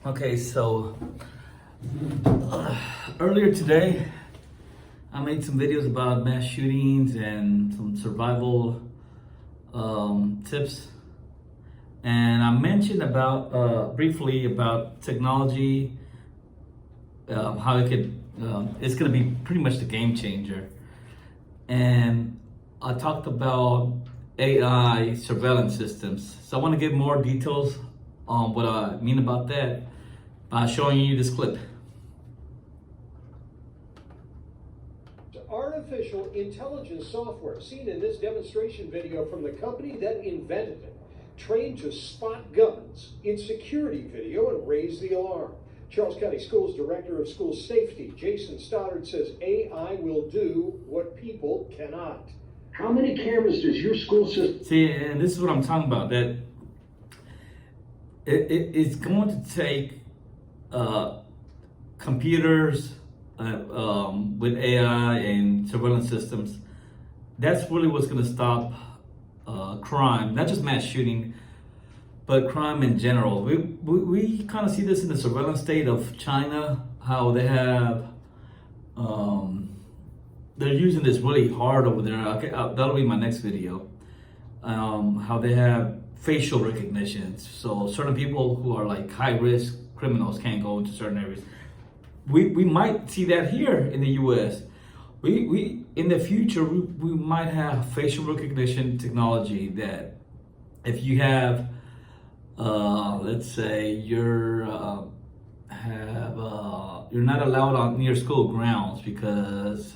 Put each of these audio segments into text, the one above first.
Okay, so earlier today, I made some videos about mass shootings and some survival tips, and I mentioned about briefly about technology, how it could, it's going to be pretty much the game changer, and I talked about AI surveillance systems. So I want to give more details on what I mean about that by showing you this clip. Artificial intelligence software seen in this demonstration video from the company that invented it, trained to spot guns in security video and raise the alarm. Charles County Schools Director of School Safety, Jason Stoddard, says AI will do what people cannot. How many cameras does your school system? See, and this is what I'm talking about, that it's going to take computers with AI and surveillance systems. That's really what's going to stop crime, not just mass shooting, but crime in general. We kind of see this in the surveillance state of China, how they have, they're using this really hard over there. Okay, that'll be my next video. How they have facial recognition. So certain people who are like high risk criminals can't go into certain areas. We might see that here in the US. We in the future we might have facial recognition technology that if you have let's say you're not allowed near school grounds because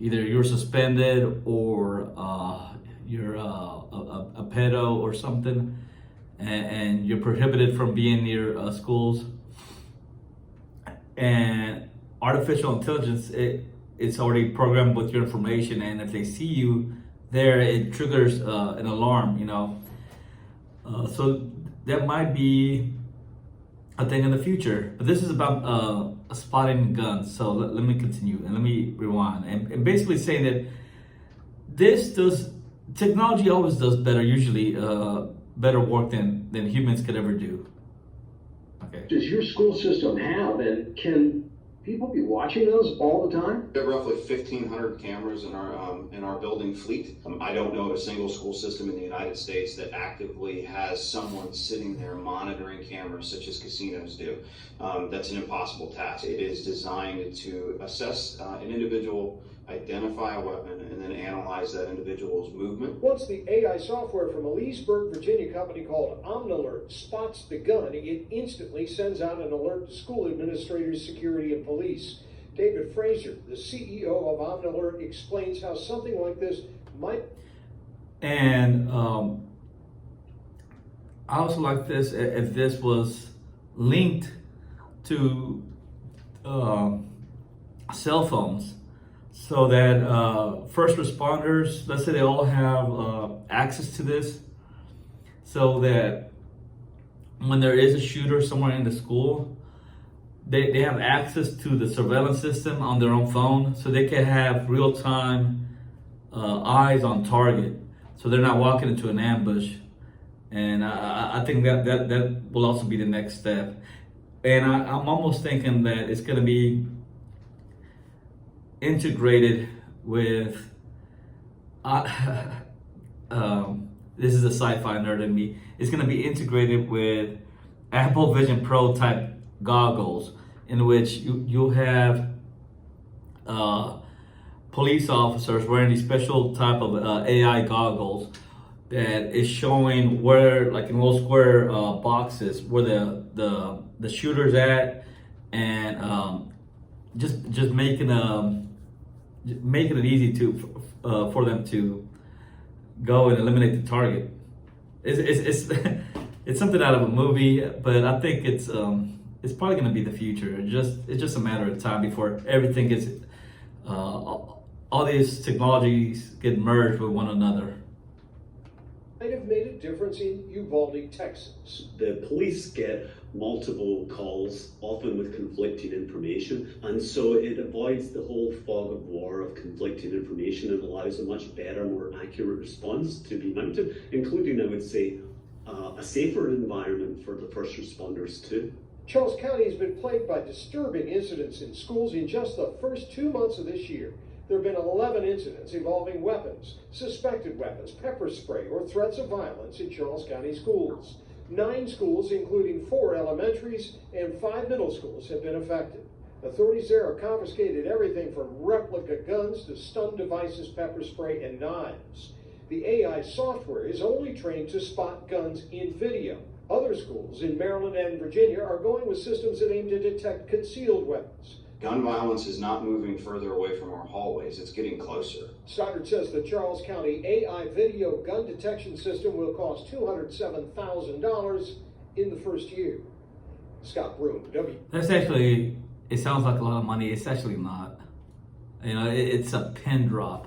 either you're suspended or you're a pedo or something, and you're prohibited from being near schools. And artificial intelligence, it's already programmed with your information, and if they see you there, it triggers an alarm, so that might be a thing in the future. But this is about spotting guns. So let me continue and let me rewind and basically say that technology always does better, usually better work than humans could ever do. Okay. Does your school system have, and can people be watching those all the time? We have roughly 1,500 cameras in our building fleet. I don't know of a single school system in the United States that actively has someone sitting there monitoring cameras such as casinos do. That's an impossible task. It is designed to assess an individual, identify a weapon, and then analyze that individual's movement. Once the AI software from a Leesburg, Virginia company called OmniAlert spots the gun, it instantly sends out an alert to school administrators, security, and police. David Fraser, the CEO of OmniAlert, explains how something like this might... And I also like this if this was linked to cell phones, so that first responders, let's say they all have access to this, so that when there is a shooter somewhere in the school, they have access to the surveillance system on their own phone, so they can have real-time eyes on target, so they're not walking into an ambush. And I think that will also be the next step. And I'm almost thinking that it's going to be integrated with this is a sci-fi nerd in me. It's going to be integrated with Apple Vision Pro type goggles, in which you'll have police officers wearing these special type of AI goggles that is showing where, like in little square boxes, where the shooter's at, and just making it easy for them to go and eliminate the target. It's something out of a movie, but I think it's probably going to be the future. It's just a matter of time before everything gets all these technologies get merged with one another. Might have made a difference in Uvalde, Texas. The police get multiple calls, often with conflicting information, and so it avoids the whole fog of war of conflicting information and allows a much better, more accurate response to be mounted, including, I would say, a safer environment for the first responders too. Charles County has been plagued by disturbing incidents in schools in just the first 2 months of this year. There have been 11 incidents involving weapons, suspected weapons, pepper spray, or threats of violence in Charles County schools. 9 schools, including 4 elementaries and 5 middle schools, have been affected. Authorities there have confiscated everything from replica guns to stun devices, pepper spray, and knives. The AI software is only trained to spot guns in video. Other schools in Maryland and Virginia are going with systems that aim to detect concealed weapons. Gun violence is not moving further away from our hallways, it's getting closer. Stoddard says the Charles County AI video gun detection system will cost $207,000 in the first year. Scott Broom, That's actually, it sounds like a lot of money. It's actually not. You know, it's a pin drop.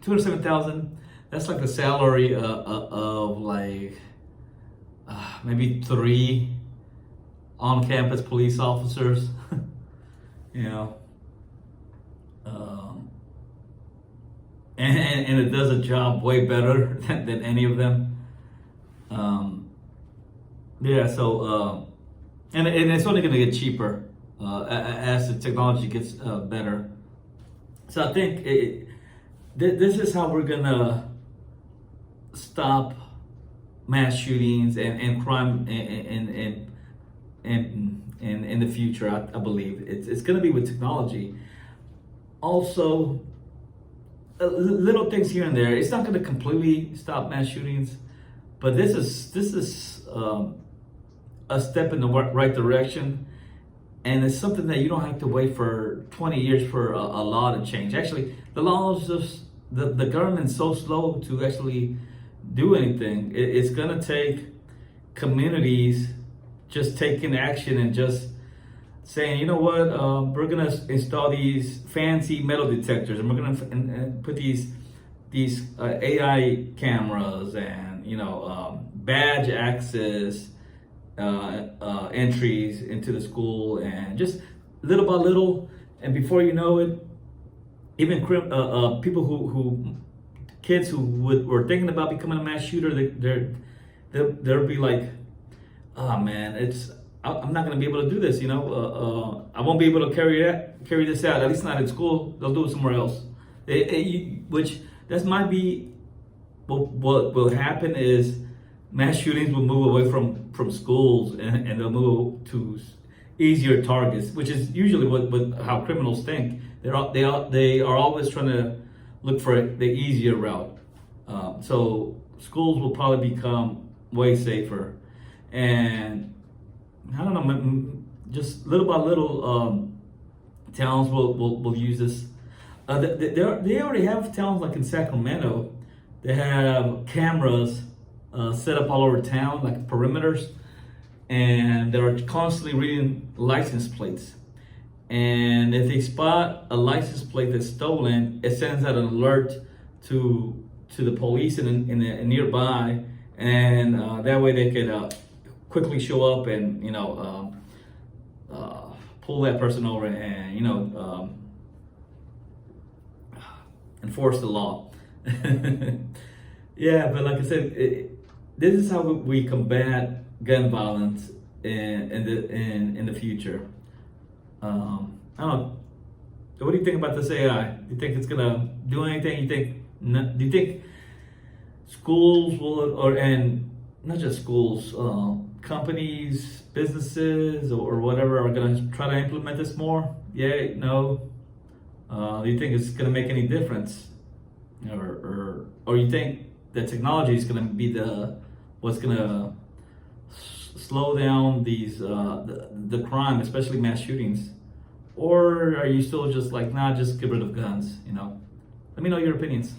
207,000. That's like the salary of like maybe 3 on-campus police officers. You know, and it does a job way better than any of them. Yeah, so and it's only going to get cheaper as the technology gets better. So I think this is how we're gonna stop mass shootings and crime in the future. I believe it's gonna be with technology. Also, little things here and there. It's not gonna completely stop mass shootings, but this is a step in the right direction. And it's something that you don't have to wait for 20 years for a law to change. Actually, the laws just, the government's so slow to actually do anything. It's gonna take communities just taking action and just saying, you know what, we're gonna install these fancy metal detectors, and we're gonna put these AI cameras and, you know, badge access entries into the school, and just little by little, and before you know it, even people kids who were thinking about becoming a mass shooter, they'll be like, oh man, I'm not gonna be able to do this, you know, I won't be able to carry this out, at least not in school. They'll do it somewhere else. Which that might be what will happen is mass shootings will move away from schools, and they'll move to easier targets, which is usually what how criminals think. They are always trying to look for the easier route. So schools will probably become way safer, and I don't know, just little by little, towns will use this. They already have towns like in Sacramento. They have cameras set up all over town, like perimeters, and they're constantly reading license plates. And if they spot a license plate that's stolen, it sends out an alert to the police in nearby, and that way they could quickly show up and, you know, pull that person over and, you know, enforce the law. Yeah, but like I said, this is how we combat gun violence in the future. I don't know. What do you think about this AI? Do you think it's gonna do anything? Do you think schools will, and not just schools, companies, businesses, or whatever are gonna try to implement this more? Yeah, no. Do you think it's gonna make any difference, or you think that technology is gonna be what's gonna slow down these the crime, especially mass shootings? Or are you still just like, nah, just get rid of guns, you know? Let me know your opinions.